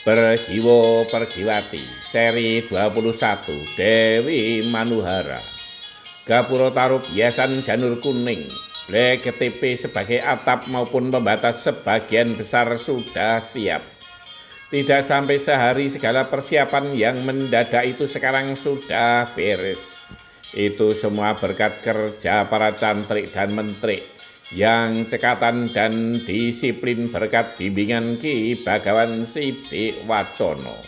Pergiwo Pergiwati seri 21 Dewi Manuhara. Gapura taruh hiasan janur kuning, blek KTP sebagai atap maupun pembatas sebagian besar sudah siap. Tidak sampai sehari segala persiapan yang mendadak itu sekarang sudah beres. Itu semua berkat kerja para cantrik dan menteri yang cekatan dan disiplin berkat bimbingan Ki Bagawan Sidik Wacono.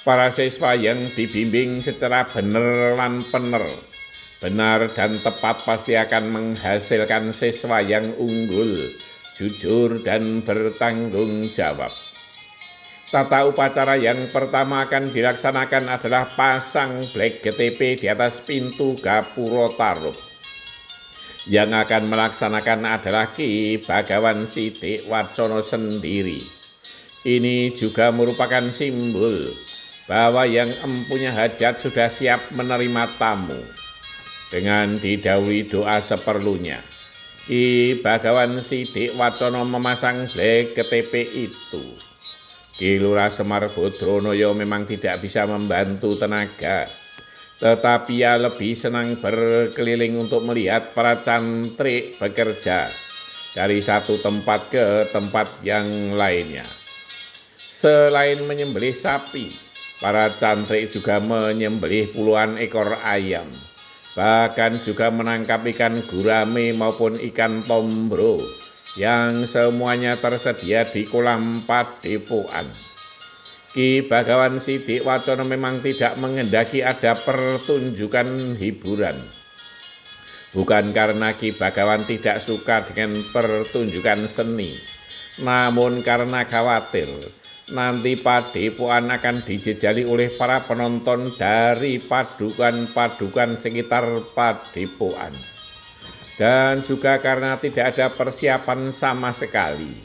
Para siswa yang dibimbing secara benar dan tepat pasti akan menghasilkan siswa yang unggul, jujur dan bertanggung jawab. Tata upacara yang pertama akan dilaksanakan adalah pasang blek GTP di atas pintu Gapura Tarup. Yang akan melaksanakan adalah Ki Bagawan Sidik Wacono sendiri. Ini juga merupakan simbol bahwa yang empunya hajat sudah siap menerima tamu. Dengan didahului doa seperlunya, Ki Bagawan Sidik Wacono memasang blek KTP itu. Ki Lurah Semar Bodronoyo memang tidak bisa membantu tenaga, tetapi ia lebih senang berkeliling untuk melihat para cantrik bekerja dari satu tempat ke tempat yang lainnya. Selain menyembelih sapi, para cantrik juga menyembelih puluhan ekor ayam, bahkan juga menangkap ikan gurame maupun ikan tombro yang semuanya tersedia di kolam padepokan. Ki Bagawan Sidik Wacono memang tidak menghendaki ada pertunjukan hiburan. Bukan karena Ki Bagawan tidak suka dengan pertunjukan seni, namun karena khawatir nanti padepokan akan dijejali oleh para penonton dari padukan-padukan sekitar padepokan. Dan juga karena tidak ada persiapan sama sekali.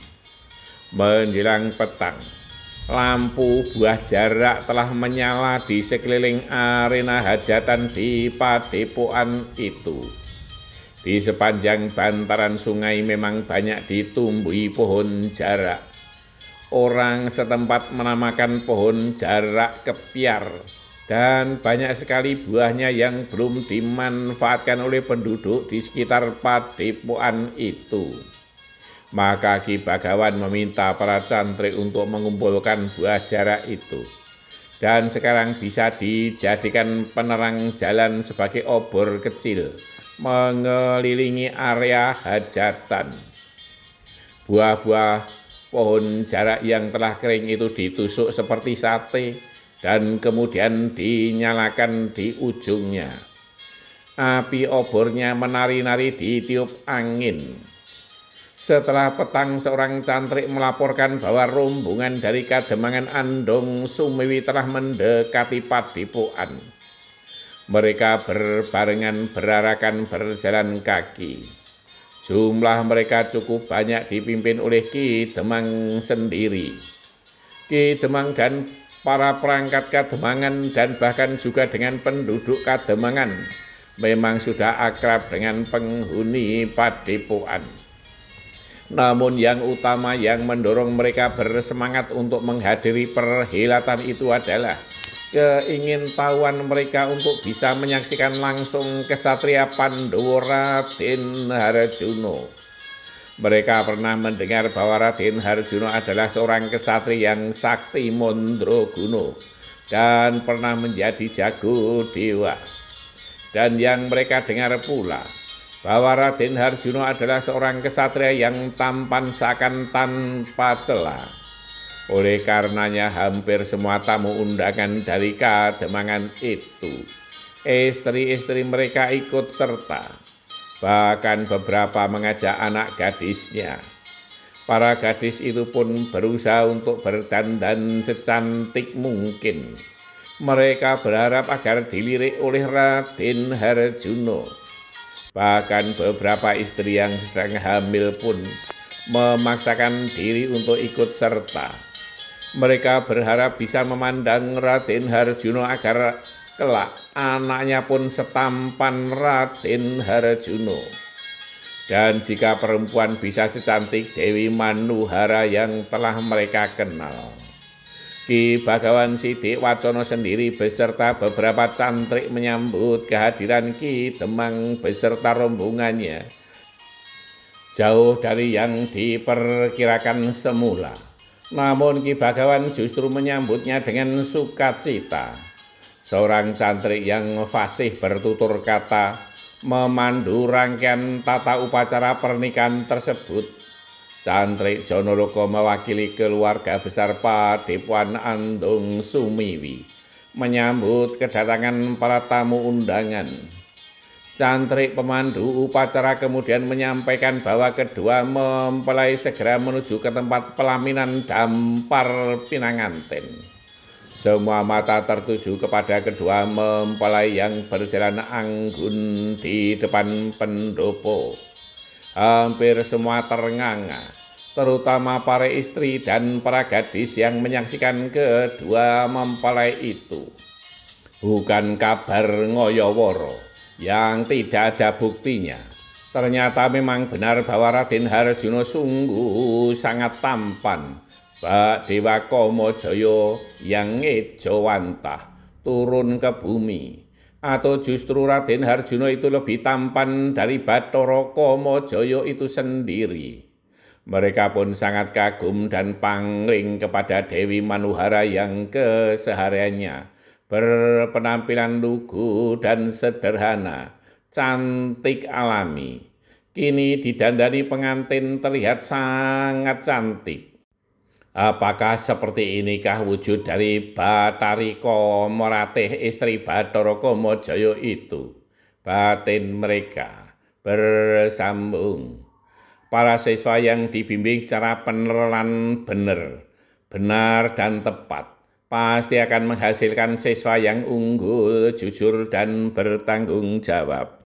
Menjelang petang, lampu buah jarak telah menyala di sekeliling arena hajatan di padepokan itu. Di sepanjang bantaran sungai memang banyak ditumbuhi pohon jarak. Orang setempat menamakan pohon jarak kepiar, dan banyak sekali buahnya yang belum dimanfaatkan oleh penduduk di sekitar padepokan itu. Maka Ki Bagawan meminta para cantrik untuk mengumpulkan buah jarak itu, dan sekarang bisa dijadikan penerang jalan sebagai obor kecil mengelilingi area hajatan. Buah-buah pohon jarak yang telah kering itu ditusuk seperti sate dan kemudian dinyalakan di ujungnya. Api obornya menari-nari ditiup angin. Setelah petang, seorang cantrik melaporkan bahwa rombongan dari Kademangan Andong Sumewi telah mendekati padepokan. Mereka berbarengan berarakan berjalan kaki. Jumlah mereka cukup banyak dipimpin oleh Ki Demang sendiri. Ki Demang dan para perangkat Kademangan dan bahkan juga dengan penduduk Kademangan memang sudah akrab dengan penghuni padepokan. Namun yang utama yang mendorong mereka bersemangat untuk menghadiri perhelatan itu adalah keingintahuan mereka untuk bisa menyaksikan langsung kesatria Pandhawa Raden Harjuno. Mereka pernah mendengar bahwa Raden Harjuno adalah seorang kesatria yang sakti mandraguna dan pernah menjadi jago dewa. Dan yang mereka dengar pula bahwa Raden Harjuno adalah seorang kesatria yang tampan seakan tanpa celah. Oleh karenanya hampir semua tamu undangan dari Kademangan itu, istri-istri mereka ikut serta. Bahkan beberapa mengajak anak gadisnya. Para gadis itu pun berusaha untuk berdandan secantik mungkin. Mereka berharap agar dilirik oleh Raden Harjuno. Bahkan beberapa istri yang sedang hamil pun memaksakan diri untuk ikut serta. Mereka berharap bisa memandang Raden Harjuno agar kelak anaknya pun setampan Raden Harjuno. Dan jika perempuan bisa secantik Dewi Manuhara yang telah mereka kenal, Ki Bagawan Sidik Wacana sendiri beserta beberapa cantrik menyambut kehadiran Ki Demang beserta rombongannya. Jauh dari yang diperkirakan semula. Namun Ki Bagawan justru menyambutnya dengan sukacita. Seorang cantrik yang fasih bertutur kata memandu rangkaian tata upacara pernikahan tersebut. Cantrik Jonoloko mewakili keluarga besar Padepokan Andung Sumiwi menyambut kedatangan para tamu undangan. Cantrik pemandu upacara kemudian menyampaikan bahwa kedua mempelai segera menuju ke tempat pelaminan dampar pinanganten. Semua mata tertuju kepada kedua mempelai yang berjalan anggun di depan pendopo. Hampir semua ternganga, terutama para istri dan para gadis yang menyaksikan kedua mempelai itu. Bukan kabar ngoyoworo yang tidak ada buktinya. Ternyata memang benar bahwa Raden Harjuno sungguh sangat tampan. Bak Dewa Kamajaya yang ngejawantah turun ke bumi. Atau justru Raden Harjuno itu lebih tampan dari Bathara Kamajaya itu sendiri. Mereka pun sangat kagum dan pangling kepada Dewi Manuhara yang kesehariannya berpenampilan lugu dan sederhana, cantik alami. Kini didandani pengantin terlihat sangat cantik. Apakah seperti inikah wujud dari Batarika Meratih istri Bathara Kamajaya itu? Batin mereka bersambung. Para siswa yang dibimbing secara penelan benar dan tepat, pasti akan menghasilkan siswa yang unggul, jujur, dan bertanggung jawab.